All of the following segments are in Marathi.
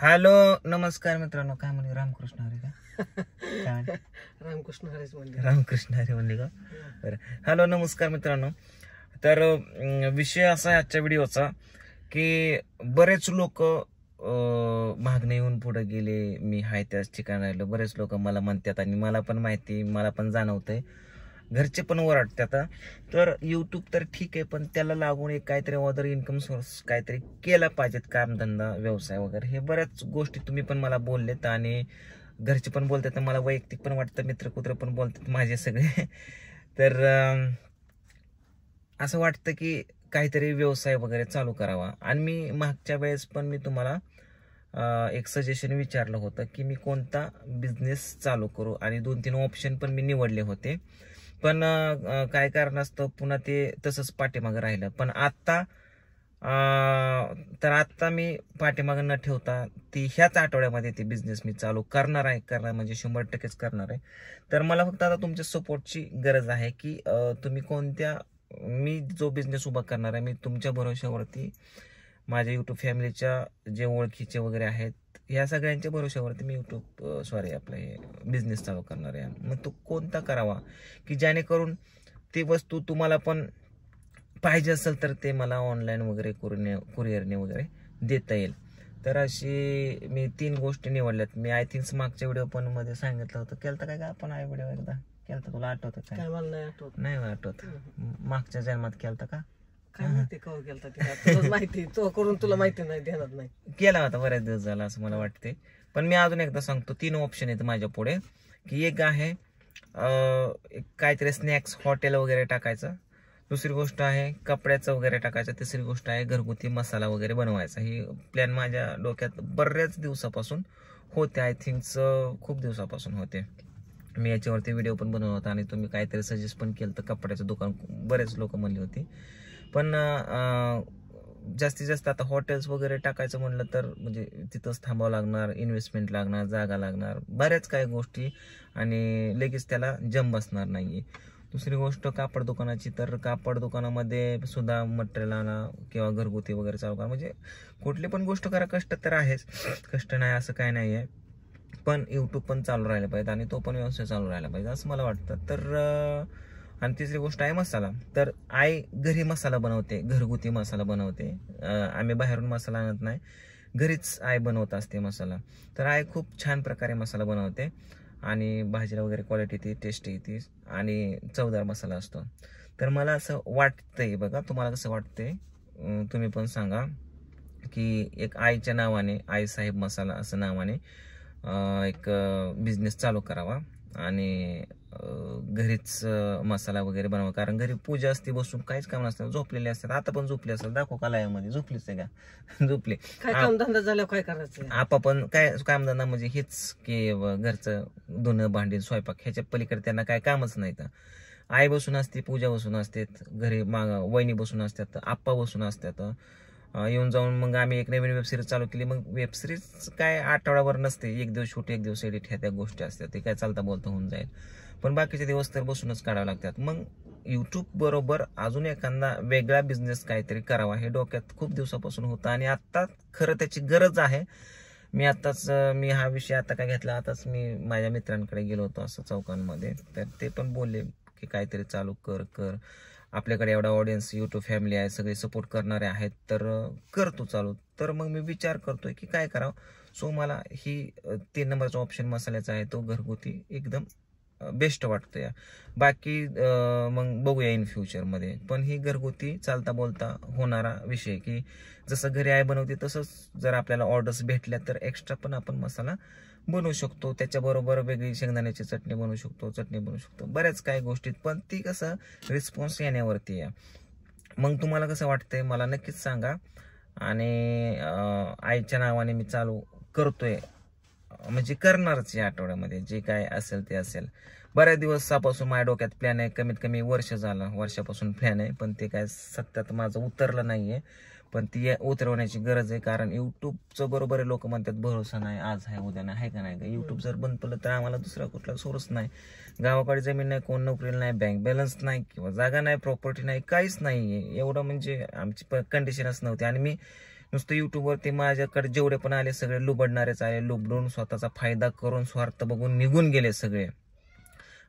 हॅलो नमस्कार मित्रांनो. काय म्हणे रामकृष्ण हरी का? काय म्हणे? रामकृष्ण हरीच म्हणले. रामकृष्ण हरी म्हणले का? बरं. हॅलो नमस्कार मित्रांनो. तर विषय असा आहे आजच्या व्हिडिओचा की बरेच लोक मागणे येऊन पुढे गेले. मी हाय त्याच ठिकाणी राहिलो. बरेच लोक मला म्हणतात आणि मला पण माहिती, मला पण जाणवतंय, घरचे पण ओरडतात. तर यूट्यूब तर ठीक आहे, पण त्याला लागून एक काहीतरी अदर इन्कम सोर्स काहीतरी केला पाहिजेत, कामधंदा व्यवसाय वगैरे. हे बऱ्याच गोष्टी तुम्ही पण मला बोललेत आणि घरचे पण बोलतात, मला वैयक्तिक पण वाटतं, मित्र कुत्र पण बोलतात माझे सगळे. तर असं वाटतं की काहीतरी व्यवसाय वगैरे चालू करावा. आणि मी मागच्या वेळेस पण मी तुम्हाला एक सजेशन विचारलं होतं की मी कोणता बिझनेस चालू करू आणि 2-3 ऑप्शन पण मी निवडले होते. पण काय कारणास्तव पुन्हा ते तसंच पाठीमागं राहिलं. पण आता मी पाठीमागं न ठेवता ह्याच आठवड्यामध्ये ती बिझनेस मी चालू करणार म्हणजे 100%च करणार आहे. तर मला फक्त आता तुमच्या सपोर्टची गरज आहे की तुम्ही मी जो बिझनेस उभा करणार आहे, मी तुमच्या भरोश्यावरती, माझ्या यूट्यूब फॅमिलीच्या जे ओळखीचे वगैरे आहेत, ह्या सगळ्यांच्या भरोश्यावरती मी आपला हे बिझनेस चालू करणार आहे. मग तो कोणता करावा की जेणेकरून ती वस्तू तुम्हाला पण पाहिजे असेल तर ते मला ऑनलाईन वगैरे कुरिअरने वगैरे देता येईल. तर अशी मी 3 गोष्टी निवडल्यात. मी आय थिंक मागच्या व्हिडिओ पण मध्ये सांगितलं होतं. केलता काय का आपण व्हिडिओ एकदा केलता? तुला आठवतं काय? मला नाही आठवत. नाही आठवत. मागच्या जन्मात केलता का? काय माहिती कवा केलता तुला माहिती, तो करून तुला माहिती नाही, ध्यानात नाही. केला होता बऱ्याच दिवस झाला असं मला वाटते. पण मी अजून एकदा सांगतो, 3 ऑप्शन आहेत माझ्या पुढे. की एक आहे काहीतरी स्नॅक्स हॉटेल वगैरे टाकायचं, दुसरी गोष्ट आहे कपड्याचं वगैरे टाकायचं, तिसरी गोष्ट आहे घरगुती मसाला वगैरे बनवायचा. ही प्लॅन माझ्या डोक्यात बऱ्याच दिवसापासून होते. आय थिंक खूप दिवसापासून होते. मी याच्यावरती व्हिडिओ पण बनवला होता आणि तुम्ही काहीतरी सजेस्ट पण केलं तर कपड्याचं दुकान, बरेच लोक म्हणली होती. पण जास्तीत जास्त आता हॉटेल्स वगैरे टाकायचं म्हणलं तर म्हणजे तिथंच थांबावं लागणार, इन्व्हेस्टमेंट लागणार, जागा लागणार, बऱ्याच काही गोष्टी, आणि लगेच त्याला जम बसणार नाहीये. दुसरी गोष्ट कापड दुकानाची, तर कापड दुकानामध्ये सुद्धा मटेरियल आणा किंवा घरगुती वगैरे चालू करा. म्हणजे कुठली पण गोष्ट करा, कष्ट तर आहेच, कष्ट नाही असं काय नाही आहे. पण यूट्यूब पण चालू राहिला पाहिजे आणि तो पण व्यवसाय चालू राहिला पाहिजे असं मला वाटतं. तर आणि तिसरी गोष्ट आहे मसाला. तर आई घरी मसाला बनवते, घरगुती मसाला बनवते. आम्ही बाहेरून मसाला आणत नाही, घरीच आई बनवत असते मसाला. तर आई खूप छान प्रकारे मसाला बनवते आणि भाजीला वगैरे क्वालिटी येते, टेस्ट येते आणि चवदार मसाला असतो. तर मला असं वाटतंय, बघा तुम्हाला कसं वाटतंय तुम्ही पण सांगा, की एक आईच्या नावाने, आई साहेब मसाला असं नावाने एक बिझनेस चालू करावा आणि घरीच मसाला वगैरे बनवा. कारण घरी पूजा असते, बसून काहीच काम नसतं, झोपलेले असतात. आता पण झोपले असतात, दाखव कलायामध्ये झोपलीच आहे का? झोपली. काय कामधंदा झाल्यावर काय करायचं? आपा पण काय कामधंदा म्हणजे हेच की घरचं धुणं भांडी स्वयंपाक, ह्याच्या पलीकडे त्यांना काय कामच नाही. तर आई बसून असते, पूजा बसून असते, घरी वहिनी बसून असतात, आप्पा बसून असतात. येऊन जाऊन मग आम्ही एक नवीन वेबसिरीज चालू केली. मग वेबसिरीज काय आठवड्याभर नसते, एक दिवस शूट, एक दिवस एडिट, ह्या त्या गोष्टी असतात, ते काय चालता बोलता होऊन जाईल. पण बाकीचे दिवस तर बसूनच काढावे लागतात. मग यूट्यूब बरोबर अजून एखादा वेगळा बिझनेस काहीतरी करावा हे डोक्यात खूप दिवसापासून होतं आणि आता खरं त्याची गरज आहे. मी हा विषय आता काय घेतला, आताच मी माझ्या मित्रांकडे गेलो होतो असं चौकांमध्ये, तर ते पण बोलले की काहीतरी चालू कर, आपल्याकडे एवढा ऑडियन्स, यूट्यूब फॅमिली आहे, सगळे सपोर्ट करणारे आहेत, तर कर तू चालू. तर मग मी विचार करतोय की काय करावं. सो मला ही 3 नंबरचा ऑप्शन मसाल्याचा आहे, तो घरगुती एकदम बेस्ट वाटतोय. बाकी मग बघूया इन फ्युचरमध्ये. पण ही घरगुती चालता बोलता होणारा विषय, की जसं घरी आई बनवते तसंच जर आपल्याला ऑर्डर्स भेटल्या तर एक्स्ट्रा पण आपण मसाला बनवू शकतो. त्याच्याबरोबर वेगळी शेंगदाण्याची चटणी बनवू शकतो, बऱ्याच काही गोष्टीत. पण ती कसं रिस्पॉन्स येण्यावरती आहे. मग तुम्हाला कसं वाटतंय मला नक्कीच सांगा. आणि आईच्या नावाने मी चालू करतोय, म्हणजे करणारच या आठवड्यामध्ये, जे काय असेल ते असेल. बऱ्याच दिवसापासून माझ्या डोक्यात प्लॅन आहे, कमीत कमी वर्षापासून प्लॅन आहे, पण ते काय सत्यात माझं उतरलं नाहीये. पण ती उतरवण्याची गरज आहे. कारण युट्यूबचं बरोबर आहे, लोक म्हणतात भरोसा नाही, आज आहे उद्या नाही, आहे का नाही का? युट्यूब जर बंद पडलं तर आम्हाला दुसरा कुठला सोर्स नाही, गावाकडे जमीन नाही, कोण नोकरीला नाही, बँक बॅलन्स नाही, किंवा जागा नाही, प्रॉपर्टी नाही, काहीच नाहीये. एवढं म्हणजे आमची कंडिशनच नव्हती. आणि मी नुसतं युट्यूबवरती माझ्याकडे जेवढे पण आले सगळे लुबडणारेच आले, लुबडून स्वतःचा फायदा करून स्वार्थ बघून निघून गेले सगळे.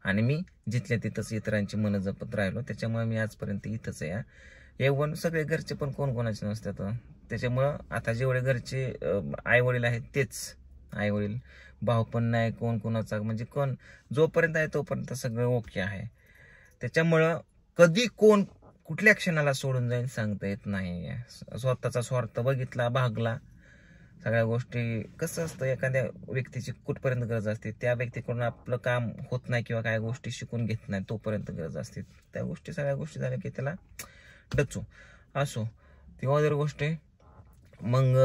आणि मी जिथल्या तिथंच इतरांची मन जपत राहिलो. त्याच्यामुळे मी आजपर्यंत इथंच आहे. एवढं सगळे घरचे पण कोण कोणाचे नसतात. त्याच्यामुळं आता जेवढे घरचे आई वडील आहेत तेच आई वडील, भाऊ पण नाही कोण कोणाचा, म्हणजे कोण जोपर्यंत आहे तोपर्यंत सगळं ओके आहे. त्याच्यामुळं कधी कोण कुठल्या क्षणाला सोडून जाईल सांगता येत नाही. स्वतःचा स्वार्थ बघितला, भागला, सगळ्या गोष्टी कसं असतं, एखाद्या व्यक्तीची कुठपर्यंत गरज असते, त्या व्यक्तीकडून आपलं काम होत नाही किंवा काय गोष्टी शिकून घेत नाही तोपर्यंत गरज असते. त्या गोष्टी सगळ्या गोष्टी झाल्या की त्याला डचू असो ती अदर गोष्ट आहे. मग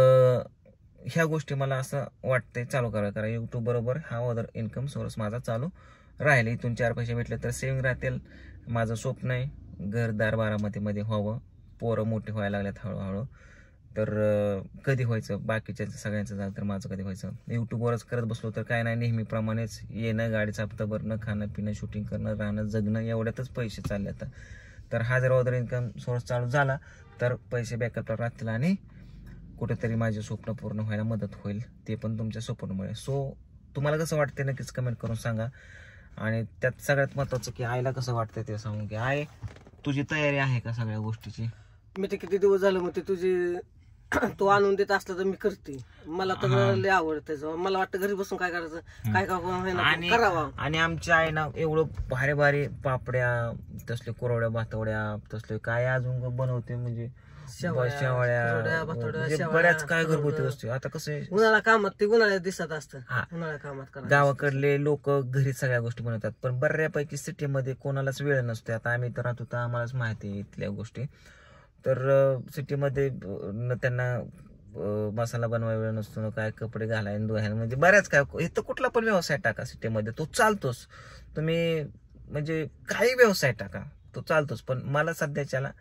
ह्या गोष्टी मला असं वाटतंय चालू करावं, कारण यूट्यूब बरोबर हा अदर इन्कम सोर्स माझा चालू राहील. इथून 4 पैसे भेटले तर सेविंग राहतील. माझं स्वप्न आहे घरदार बारामतीमध्ये व्हावं. पोरं मोठी व्हायला लागल्यात हळूहळू. तर कधी व्हायचं बाकीच्या सगळ्यांचं झालं तर माझं कधी व्हायचं. यूट्यूबवरच करत बसलो तर काय नाही, नेहमीप्रमाणेच येणं, गाडीचा हप्ता भरणं, खाणं पिणं, शूटिंग करणं, राहणं, जगणं एवढ्यातच पैसे चालले. तर हा जर अदर इन्कम सोर्स चालू झाला तर पैसे बॅकअपला राहतील आणि कुठेतरी माझे स्वप्न पूर्ण व्हायला मदत होईल, ते पण तुमच्या सपोर्टमुळे. सो तुम्हाला कसं वाटतं नक्कीच कमेंट करून सांगा. आणि त्यात सगळ्यात महत्त्वाचं की आईला कसं वाटतं ते सांगू, की आई तुझी तयारी आहे का सगळ्या गोष्टीची? मी ते किती दिवस झालं मग ते तुझी तो आणून देत असला तर मी करते. मला तर लय आवडतं. मला वाटतं घरी बसून काय करायचं, काय करावं. आणि आमच्या आईना एवढं भारी भारी पापड्या, तसले कुरवड्या, भातवड्या, तसले काय अजून बनवते, म्हणजे शेवळ्या, बऱ्याच काय घरगुती असते. आता कसं उन्हाळा कामात ते उन्हाळ्यात दिसत असतं. उन्हाळ्या कामात गावाकडले लोक घरी सगळ्या गोष्टी बनवतात, पण बऱ्यापैकी सिटीमध्ये कोणालाच वेळ नसतो. आता आम्ही तर राहतो तर आम्हालाच माहिती आहे इथल्या गोष्टी. तर सिटीमध्ये त्यांना मसाला बनवायला वेळ नसतो ना, काय कपडे घालायला धुवायला, म्हणजे बऱ्याच काय. इथं कुठला पण व्यवसाय टाका सिटीमध्ये तो चालतोच. तुम्ही म्हणजे काही व्यवसाय टाका तो चालतोच. पण मला सध्याच्याला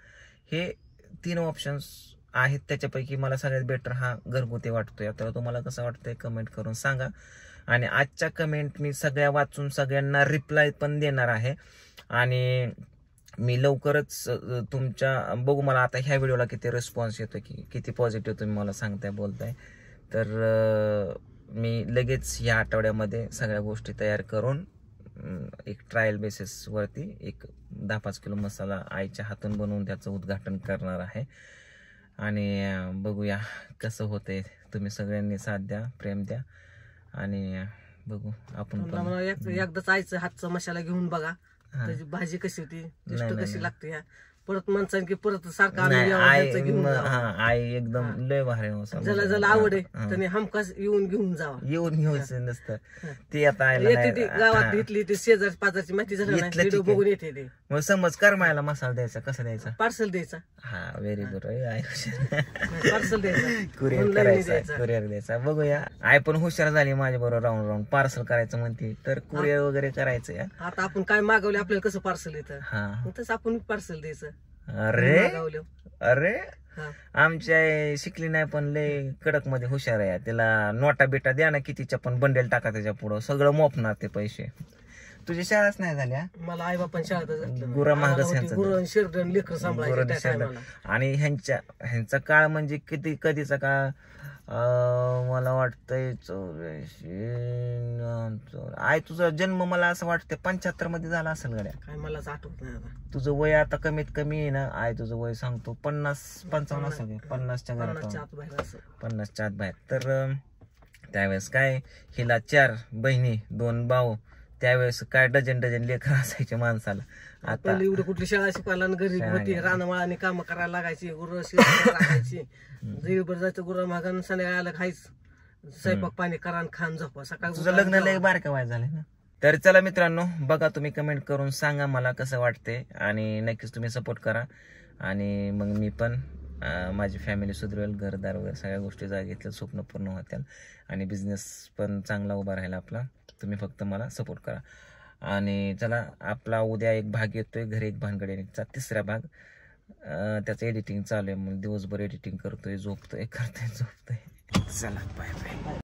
हे 3 ऑप्शन्स आहेत, त्याच्यापैकी मला सगळ्यात बेटर हा घरगुती वाटतोय. तर तुम्हाला कसं वाटतंय कमेंट करून सांगा. आणि आजच्या कमेंट मी सगळ्या वाचून सगळ्यांना रिप्लाय पण देणार आहे. आणि मी लवकरच तुमच्या बघू मला आता ह्या व्हिडिओला किती रिस्पॉन्स येतो, की किती पॉझिटिव्ह तुम्ही मला सांगताय, बोलताय. तर मी लगेच ह्या आठवड्यामध्ये सगळ्या गोष्टी तयार करून एक ट्रायल बेसिसवरती एक 10-5 किलो मसाला आईच्या हातून बनवून त्याचं उद्घाटन करणार आहे. आणि बघूया कसं होतंय. तुम्ही सगळ्यांनी साथ द्या, प्रेम द्या आणि बघू आपण एकदाच आईचं हातचा मसाला घेऊन बघा, त्याची भाजी कशी होती, टेस्ट कशी लागते. परत माणसांनी की परत सारखं आई एकदम लय भारी ज्याला आवड आहे त्याने हमखास येऊन जावा. येऊन घ्यायचं नसतं ते. आता गावात घेतली ते शेजार पाजारची माहिती झाली बघून येते ते. मग समज करमायला मसाला द्यायचा, कसा द्यायचा? पार्सल द्यायचा. हा व्हेरी गुड. पार्सल द्यायचा, कुरिअर करायचा, कुरिअर द्यायचा. बघूया आई पण हुशार झाली माझ्या बरोबर राहून पार्सल करायचं म्हणते, तर कुरिअर वगैरे करायचं. आता आपण काय मागवले आपल्याला कसं पार्सल येतं, तसं आपण पार्सल द्यायचं. अरे आमच्या शिकली नाही पण लय कडक मध्ये हुशार आहे. त्याला नोटा बिटा द्या ना कितीच्या पण, बंडेल टाका त्याच्या पुढं, सगळं मोपणार ते पैसे. तुझी शाळाच नाही झाल्या? मला आई बापान शाळेत गुरा मागच लेकर. आणि ह्यांचा काळ म्हणजे किती कधीचा काळ, मला वाटतंय 84. आई तुझा जन्म मला असं वाटतंय 75 मध्ये झाला असेल गड्या. काय मलाच आठवत नाही आता. तुझं वय आता कमीत कमी आहे ना आई, तुझं वय सांगतो 50-55 असेल, 50च्या घरात, 50च्या आत बाहेर. तर त्यावेळेस काय हिला 4 बहिणी 2 भाऊ, त्यावेळेस काय डझन लेकर असायचे माणसाला. आता एवढी कुठली शाळा शिकवायला, गरीब होती, रानमाळाने काम करायला लागायची, गुरं राखायची, देवीवर जायचं गुरं मागून, संध्याकाळला खायचं, स्वयंपाक पाणी करा, खान झोपा. सकाळी तुझं लग्न लय बारक्या वयात झालंय ना. तर चला मित्रांनो, बघा तुम्ही कमेंट करून सांगा मला कसं वाटते, आणि नक्कीच तुम्ही सपोर्ट करा. आणि मग मी पण माझी फॅमिली सुधरवेल, घरदार वगैरे सगळ्या गोष्टी जागेतल्या, स्वप्न पूर्ण होतील आणि बिझनेस पण चांगला उभा राहील आपला. तुम्ही फक्त मला सपोर्ट करा. आणि चला, आपला उद्या एक भाग येतोय, घरी एक भानगडीचा 3रा भाग. त्याचं एडिटिंग चालू आहे, मग दिवसभर एडिटिंग करतोय, झोपतोय. चला बाय बाय.